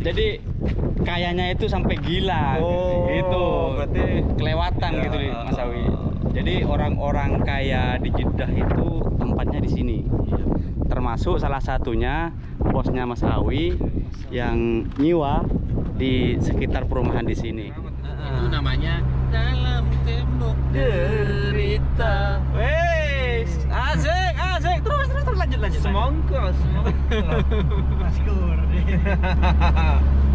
Jadi kayaknya itu sampai gila gitu. Berarti Kelewatan gitu Mas Awi. Jadi orang-orang kaya di Jeddah itu tempatnya di sini. Termasuk salah satunya bosnya Mas Awi yang nyiwa di sekitar perumahan di sini. Itu namanya Dalam Tembok Derita. Wes, asik. Terus lanjut. semangka.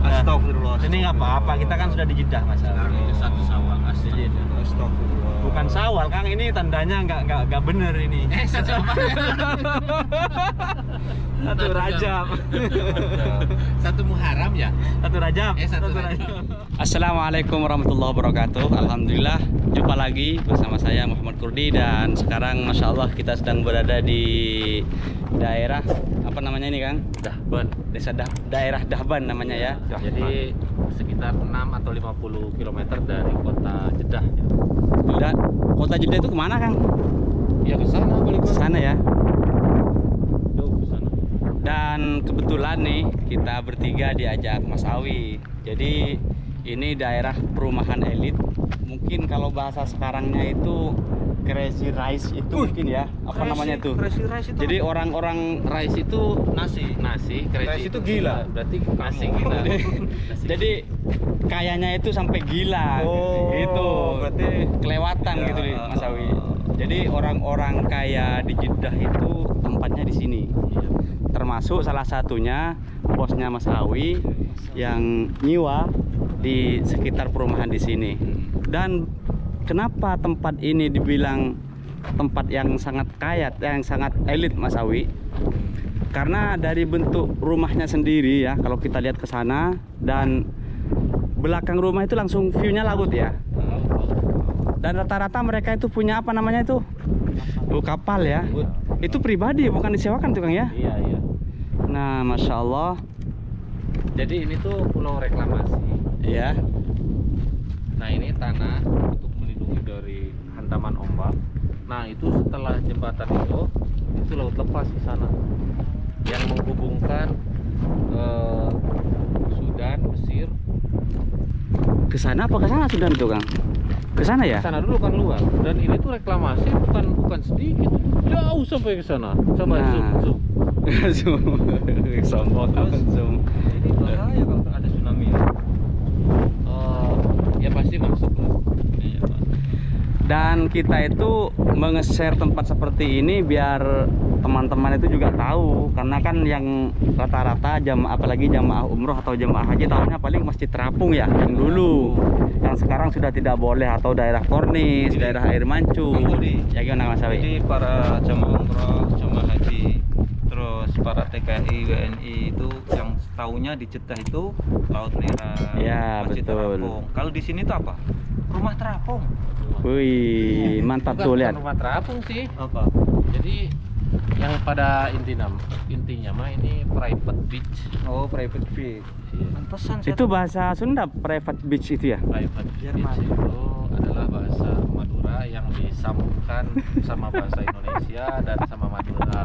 Astagfirullah. Ini nggak apa-apa, kita kan sudah di Jeddah Mas Awi. Itu satu sawal asli. Astagfirullah. Bukan Syawal, Kang, ini tandanya nggak bener ini. Satu apa? Satu Rajab. Satu Muharram ya? Satu Rajab. Satu Rajab. Assalamualaikum warahmatullahi wabarakatuh. Alhamdulillah, jumpa lagi bersama saya Muhammad Kurdi. Dan sekarang Masya Allah kita sedang berada di daerah apa namanya ini, Kang? Dahban. Daerah Dahban namanya ya. Jadi sekitar 6 atau 50 km dari kota Jeddah. Dan kota Jeddah itu kemana, Kang? Ya ke sana balik Ke sana ya. jauh ke sana. Dan kebetulan nih kita bertiga diajak Mas Awi. Jadi ini daerah perumahan elit. Mungkin kalau bahasa sekarangnya itu Crazy Rice itu mungkin ya. Apa namanya itu? Crazy Rice itu. Jadi orang-orang Rice itu nasi. crazy Rice itu gila. Berarti nasi gila. jadi kayaknya itu sampai gila gitu. Berarti Kelewatan gitu Mas Awi. Jadi orang-orang kaya di Jeddah itu tempatnya di sini. Termasuk salah satunya bosnya Mas Awi yang nyiwa di sekitar perumahan di sini. Dan kenapa tempat ini dibilang tempat yang sangat kaya, yang sangat elit Mas Awi? Karena dari bentuk rumahnya sendiri ya, kalau kita lihat ke sana dan belakang rumah itu langsung view-nya laut ya. Dan rata-rata mereka itu punya apa namanya itu? Kapal ya. Itu pribadi, bukan disewakan tuh, Kang ya? Iya. Nah, Masya Allah. Jadi ini tuh pulau reklamasi. Ya. Nah ini tanah untuk melindungi dari hantaman ombak. Nah itu setelah jembatan itu laut lepas di sana yang menghubungkan Sudan, Mesir. Ke sana apa ke sana Sudan tuh, Kang? Ke sana ya? Ke sana dulu kan luar. Dan ini tuh reklamasi bukan sedikit, jauh sampai ke sana. Coba zoom. Sombong zoom. ini bahaya kalau ada tsunami ya. Ya pasti masuk lah. Iya, Pak. Dan kita itu menge-share tempat seperti ini biar teman-teman itu juga tahu, karena kan yang rata-rata jamaah, apalagi jamaah umroh atau jamaah haji, tahunya paling Masjid Terapung ya, yang dulu, yang sekarang sudah tidak boleh, atau daerah Kornis, daerah Air Mancung. Ya gimana Mas Awi? Jadi para jamaah umroh, jamaah haji, terus para TKI, WNI itu yang tahunya di Jeddah itu Laut Merah, Ya, Masjid betul. Terapung. Kalau di sini tuh apa? Rumah terapung. Wih, mantap tuh, lihat. Bukan rumah terapung sih. Apa? Jadi yang pada intinya mah ini private beach. Oh, private beach. Iya. Pantesan Itu bahasa Sunda, private beach itu ya? Private Jerman. beach itu adalah bahasa Madura yang disambungkan sama bahasa Indonesia dan sama Madura.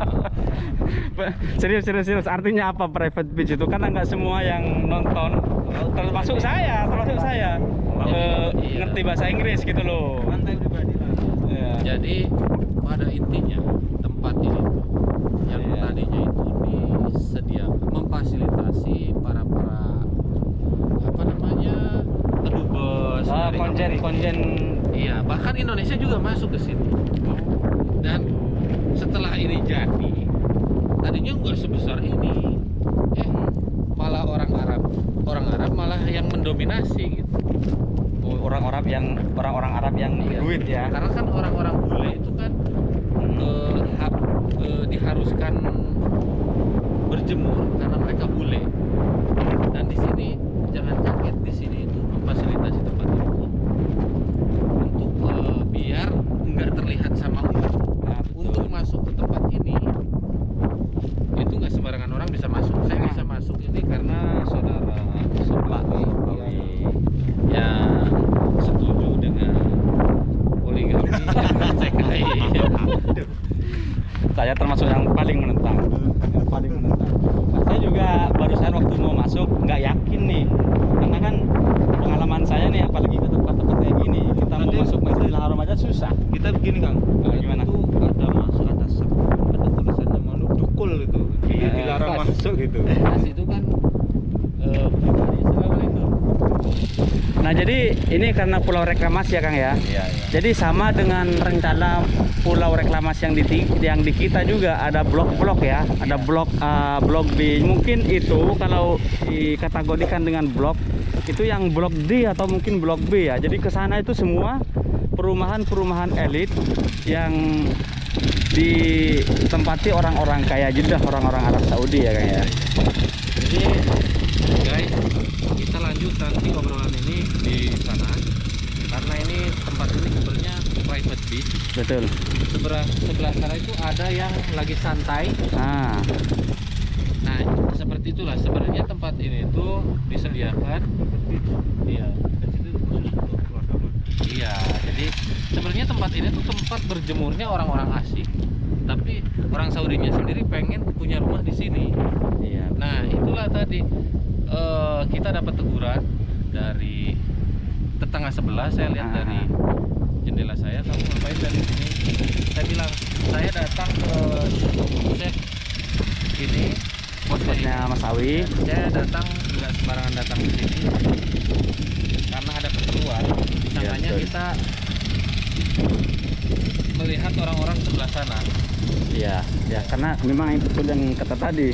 Serius. Artinya apa private beach itu? Karena nggak semua yang nonton, termasuk saya, Iya. ngerti bahasa Inggris gitu loh. Pantai pribadi lah. Ya. Jadi pada intinya tempat ini tuh yang Iya. tadinya itu disediakan memfasilitasi para apa namanya kedubes dari Konjen. Iya, bahkan Indonesia juga masuk ke sini. Dan setelah ini jadi, tadinya nggak sebesar ini. Malah orang Arab malah yang mendominasi gitu. Orang-orang Arab yang berduit ya. Karena kan orang-orang bule itu kan diharuskan berjemur karena mereka bule. Dan di sini jangan kaget, di sini itu memfasilitasi tempat itu untuk biar nggak terlihat sama umum. Nah, untuk masuk ke tempat ini itu nggak sembarangan orang bisa masuk. Saya bisa masuk ini karena saudara yang setuju dengan poligami TKI. Saya termasuk yang paling menentang. Saya juga barusan masuk nggak yakin nih, karena kan pengalaman saya nih, apalagi ke tempat-tempat kayak gini, kita mau masuk Masjidil Haram aja susah. Kita begini Kang, Nah, gimana? itu ada masuk, ada sek, ada tulisannya Manu Dukul itu, dilarang pas. masuk gitu. Pas itu kan pribadi selalu itu. Nah jadi ini karena pulau reklamasi ya Kang ya. Iya. Jadi sama dengan rencana pulau reklamasi yang di kita juga ada blok-blok ya, ada blok A, blok B. Mungkin itu kalau dikategorikan dengan blok itu yang blok D atau mungkin blok B ya. Jadi ke sana itu semua perumahan-perumahan elit yang ditempati orang-orang kaya Jeddah, orang-orang Arab Saudi ya Kang ya. Jadi guys, kita lanjut nanti obrolan ini di sana, karena ini tempat ini sebenarnya private beach. Betul. Sebelah sana itu ada yang lagi santai. Nah, Nah, seperti itulah sebenarnya tempat ini tuh disediakan. Iya. Iya, jadi sebenarnya tempat ini tuh tempat berjemurnya orang-orang asing. Tapi orang Saudinya sendiri pengen punya rumah di sini. iya. Nah, itulah tadi kita dapat teguran dari tetangga sebelah. Saya lihat dari jendela saya, kamu ngapain dari sini? Saya bilang, saya datang ke Syekh ini, Posnya Mas Awi. saya datang nggak sembarangan datang ke sini karena ada keperluan. Disangkanya betul. kita melihat orang-orang sebelah sana. Iya, ya karena memang itu yang kata tadi.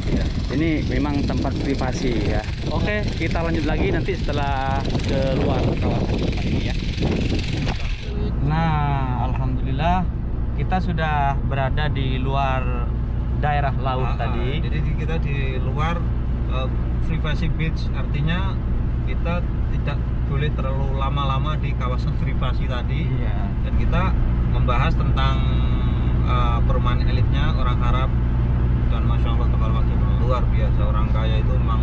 Ini memang tempat privasi ya. Oke, kita lanjut lagi nanti setelah keluar kawasan tempat ini ya. Nah, alhamdulillah kita sudah berada di luar daerah laut tadi. Jadi kita di luar privasi beach, artinya kita tidak boleh terlalu lama-lama di kawasan privasi tadi. Iya. Dan kita membahas tentang perumahan elitnya orang Arab, dan masya Allah tabarakallah, luar biasa, orang kaya itu memang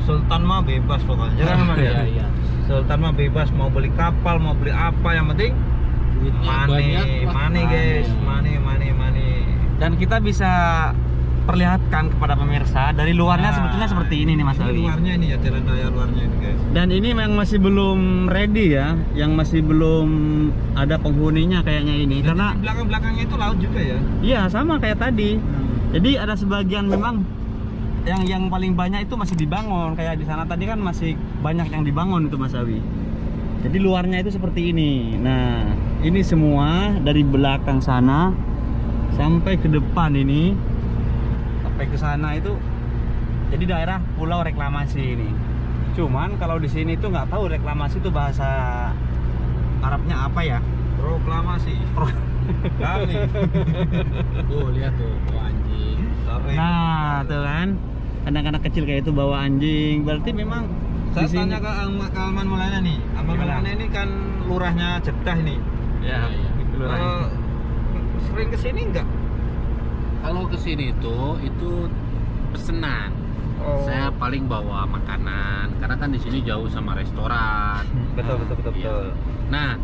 sultan mah bebas pokoknya. Jangan Mas, ya? Iya. Sultan mah bebas, mau beli kapal, mau beli apa, yang penting Duitnya money, banyak, Pak. money guys, money. Dan kita bisa perlihatkan kepada pemirsa dari luarnya Nah, sebetulnya seperti ini nih Mas Ini Awi. luarnya ini ya, jalan raya luarnya ini guys. Dan ini memang masih belum ready ya, yang masih belum ada penghuninya kayaknya ini. Dan Karena di belakang-belakangnya itu laut juga ya. iya sama kayak tadi. Jadi ada sebagian memang yang paling banyak itu masih dibangun, kayak di sana tadi kan masih banyak yang dibangun itu Mas Awi. Jadi luarnya itu seperti ini. Nah, ini semua dari belakang sana sampai ke depan ini, sampai ke sana itu jadi daerah pulau reklamasi ini. Cuman kalau di sini tuh nggak tahu reklamasi itu bahasa Arabnya apa ya? Proklamasi. Kami. Tuh, lihat tuh, bawa anjing. Nah, tuh kan. Anak-anak kecil kayak itu bawa anjing. Berarti memang Saya di sini- tanya ke Alman Maulana nih. Alman Gimana? Maulana ini kan lurahnya Jeddah ini. Ya, Iya. itu lurahnya. Sering kesini enggak? Kalau ke sini itu pesenan. Oh. Saya paling bawa makanan karena kan di sini jauh sama restoran. Betul. Iya. Nah,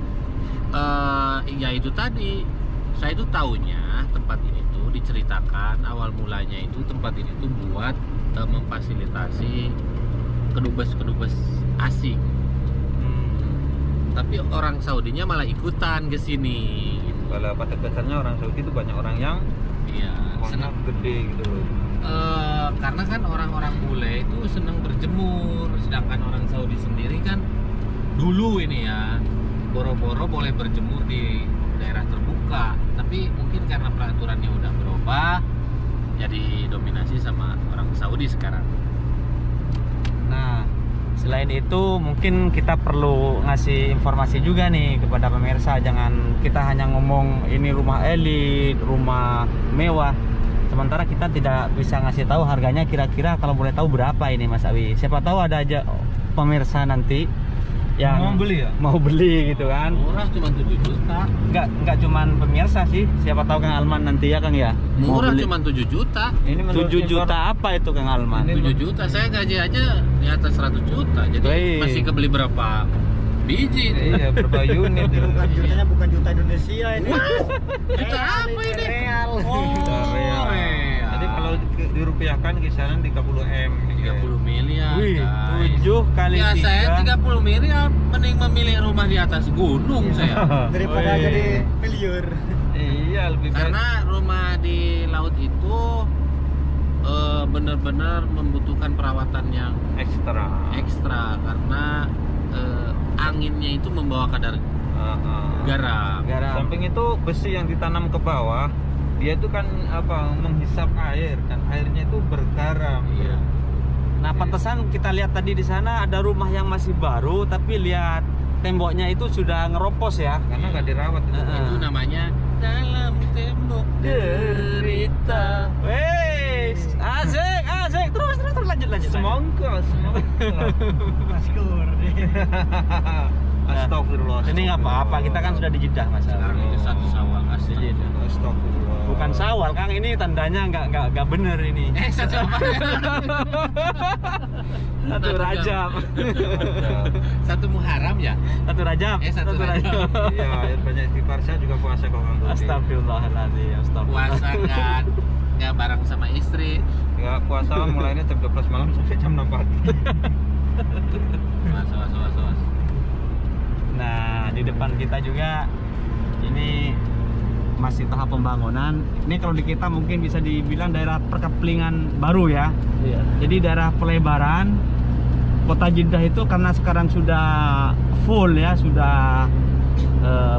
ya itu tadi. Saya itu taunya tempat ini tuh diceritakan awal mulanya itu tempat ini tuh buat memfasilitasi kedubes asing. Tapi orang Saudinya malah ikutan ke sini. Kalau pada dasarnya orang Saudi itu banyak orang yang Iya, uangnya senang. gede gitu loh. Karena kan orang-orang bule itu senang berjemur, sedangkan orang Saudi sendiri kan dulu ini ya boro-boro boleh berjemur di daerah terbuka, tapi mungkin karena peraturannya udah berubah jadi dominasi sama orang Saudi sekarang. Nah, selain itu mungkin kita perlu ngasih informasi juga nih kepada pemirsa. Jangan kita hanya ngomong ini rumah elit, rumah mewah, sementara kita tidak bisa ngasih tahu harganya kira-kira kalau boleh tahu berapa ini Mas Awi. Siapa tahu ada aja pemirsa nanti yang Mau beli ya? mau beli gitu kan. Murah cuma 7 juta. Enggak cuman pemirsa sih, siapa tahu Kang Alman nanti ya Kang ya. Mau Murah beli. cuma 7 juta. Ini menurut 7 juta apa itu Kang Alman? Ini 7 juta, saya gaji aja di atas 100 juta. Jadi Wih. masih kebeli berapa biji? Iya, berapa unit itu? Jutanya bukan juta Indonesia ini. Juta apa ini? Real. Oh, Juta real. real. Jadi kalau dirupiahkan kisaran 30 M. 30 miliar. Wih, guys. 7 kali Ya 3. saya 30 miliar mending memilih rumah di atas gunung saya. Daripada Wih. jadi miliar. Iya, lebih baik. Karena rumah di laut itu benar-benar membutuhkan perawatan yang ekstra karena anginnya itu membawa kadar garam. Samping itu besi yang ditanam ke bawah, dia itu kan menghisap air, dan airnya itu bergaram. Iya. Nah, pantesan kita lihat tadi di sana ada rumah yang masih baru, tapi lihat temboknya itu sudah ngeropos ya. Karena nggak dirawat itu. Itu namanya dalam tembok derita. Wes, asik, asik. Terus lanjut. Semangka. Maskur. Astagfirullah. Ini nggak apa-apa, kita kan sudah di Jeddah, Mas. Sekarang itu satu sawal asli. Astagfirullah. Bukan Sawal, Kang. Ini tandanya nggak bener ini. Satu apa? Satu Rajab. Satu Muharram ya? Satu Rajab. Satu Rajab. Iya, air banyak istighfar, saya juga puasa kok Kang Budi. Astagfirullahaladzim. Astagfirullah. Puasa kan nggak bareng sama istri. Nggak puasa mulainya jam 12 malam sampai jam 6 pagi. Was. Nah, di depan kita juga ini masih tahap pembangunan. Ini kalau di kita mungkin bisa dibilang daerah perkeplingan baru ya. Iya. Jadi daerah pelebaran kota Jeddah itu karena sekarang sudah full ya, sudah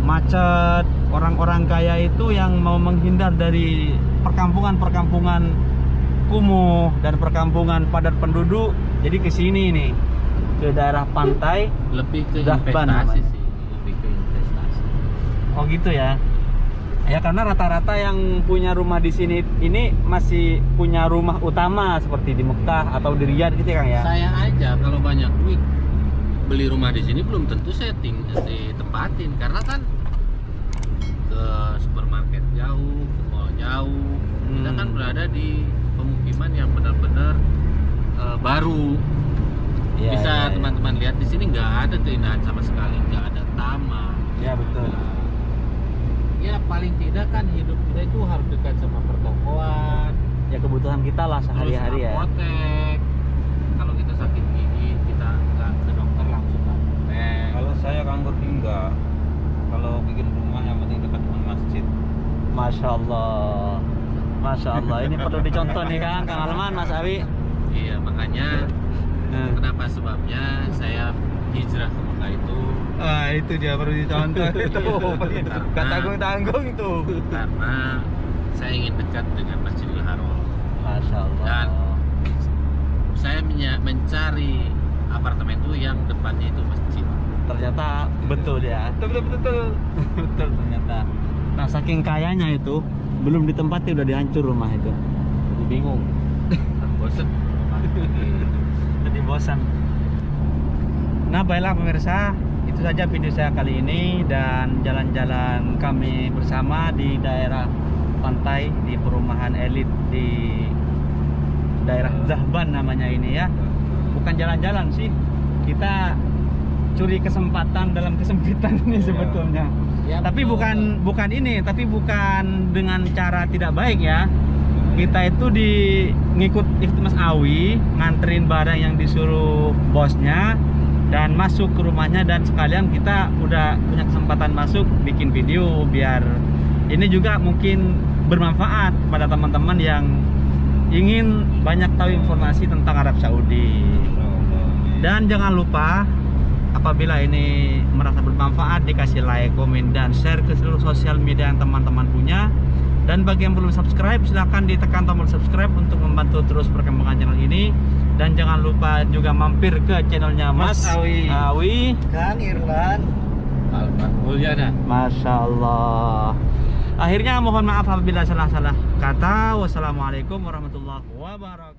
macet. Orang-orang kaya itu yang mau menghindar dari perkampungan-perkampungan kumuh dan perkampungan padat penduduk, jadi ke sini nih, ke daerah pantai. Lebih ke Zahban investasi namanya. sih, lebih ke investasi. Oh gitu ya. Ya karena rata-rata yang punya rumah di sini ini masih punya rumah utama seperti di Mekah atau di Riyadh gitu ya, Kang ya. Saya aja kalau banyak duit beli rumah di sini belum tentu setting ditempatin karena kan ke supermarket jauh, ke mall jauh. Kita kan berada di pemukiman yang benar-benar baru. Ya, Bisa ya, ya. teman-teman lihat di sini nggak ada keindahan sama sekali, nggak ada taman. Ya betul. Ya paling tidak kan hidup kita itu harus dekat sama pertokoan, Ya kebutuhan kita lah sehari-hari ya. apotek. Kalau kita sakit gigi kita nggak ke dokter langsung ke apotek. Kalau saya Kang Budi enggak. Kalau bikin rumah yang penting dekat dengan masjid. Masya Allah. Masya Allah. Ini perlu dicontoh nih Kang Alman, Mas Awi. Iya makanya kenapa sebabnya saya hijrah ke Mekah itu Itu dia perlu dicontoh itu. Gak tanggung-tanggung itu. karena saya ingin dekat dengan Masjidil Haram. Masya Allah. Dan saya mencari apartemen itu yang depannya itu masjid. Ternyata betul ya. Betul. Betul ternyata. Nah saking kayanya itu belum ditempati udah dihancur rumah itu. Jadi bingung. Bosen. Jadi bosan. Nah baiklah pemirsa, itu saja video saya kali ini dan jalan-jalan kami bersama di daerah pantai di perumahan elit di daerah Zahban namanya ini ya. Bukan jalan-jalan sih, kita curi kesempatan dalam kesempitan ini sebetulnya. Ya, Tapi betul. bukan ini, tapi bukan dengan cara tidak baik ya. Kita itu ngikut Mas Awi, nganterin barang yang disuruh bosnya dan masuk ke rumahnya, dan sekalian kita udah punya kesempatan masuk bikin video biar ini juga mungkin bermanfaat kepada teman-teman yang ingin banyak tahu informasi tentang Arab Saudi. Dan jangan lupa apabila ini merasa bermanfaat dikasih like, komen, dan share ke seluruh sosial media yang teman-teman punya. Dan bagi yang belum subscribe silahkan ditekan tombol subscribe untuk membantu terus perkembangan channel ini. Dan jangan lupa juga mampir ke channelnya Mas Awi. Kang Irlan. Alfat Mulyana. Masya Allah. Akhirnya mohon maaf apabila salah-salah kata. Wassalamualaikum warahmatullahi wabarakatuh.